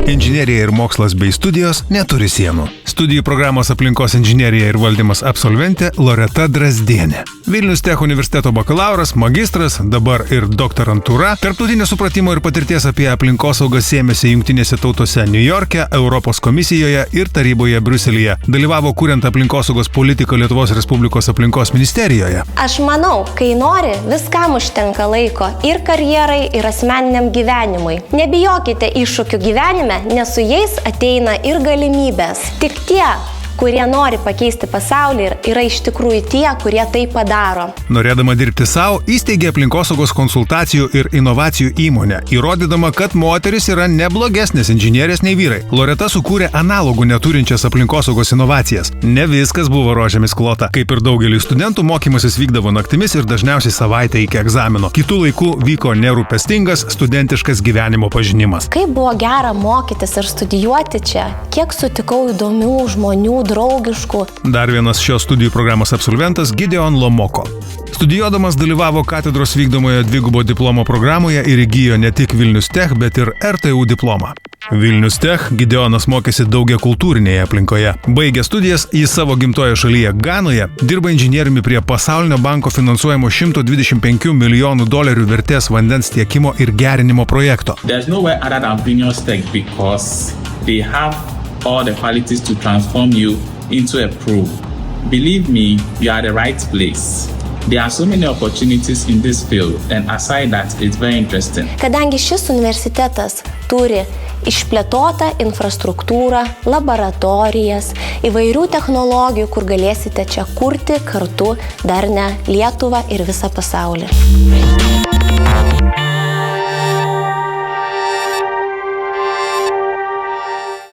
Inžinerija ir mokslas bei studijos neturi sienų. Studijų programos aplinkos inžinerija ir valdymas absolventė Loreta Drazdienė. Vilnius Tech universiteto bakalauras, magistras, dabar ir doktorantūra, tarptautinio supratimo ir patirties apie aplinkosaugą sėmėsi Jungtinėse tautose New York'e, Europos komisijoje ir taryboje Briuselyje. Dalyvavo kuriant aplinkosaugos politiką Lietuvos Respublikos aplinkos ministerijoje. Aš manau, kai nori, viskam užtenka laiko ir karjerai, ir asmeniniam gyvenimui. Nebijokite iššūkių gyvenime, nes su jais ateina ir galimybės. Tik tie, kurie nori pakeisti pasaulį, yra iš tikrųjų tie, kurie tai padaro. Norėdama dirbti savo, įsteigė aplinkosaugos konsultacijų ir inovacijų įmonę, įrodydama, kad moteris yra neblogesnės inžinierės nei vyrai. Loreta sukūrė analogų neturinčias aplinkosaugos inovacijas. Ne viskas buvo rožėmis klota. Kaip ir daugelį studentų, mokymasis vykdavo naktimis ir dažniausiai savaitę iki egzamino. Kitų laikų vyko nerūpestingas studentiškas gyvenimo pažinimas. Kaip buvo gera mokytis ir studijuoti čia, kiek sutikau įdomių žmonių, draugiškų. Dar vienas šios studijų programos absolventas Gideon Lomoko. Studijuodamas dalyvavo katedros vykdomoje dvigubo diplomo programoje ir įgijo ne tik Vilnius Tech, bet ir RTU diplomą. Vilnius Tech Gideonas mokėsi daugiakultūrinėje aplinkoje. Baigė studijas jis savo gimtoje šalyje Ganoje, dirba inžinieriumi prie Pasaulinio banko finansuojamo $125 milijonų vertės vandens tiekimo ir gerinimo projekto. There's nowhere other than Vilnius Tech because they have all the qualities to transform you into a pro. Believe me, you are the right place. There are so many opportunities in this field, and aside that, it's very interesting. Kadangi šis universitetas turi išplėtotą infrastruktūrą, laboratorijas, įvairių technologijų, kur galėsite čia kurti kartu darnią Lietuvą ir visą pasaulį.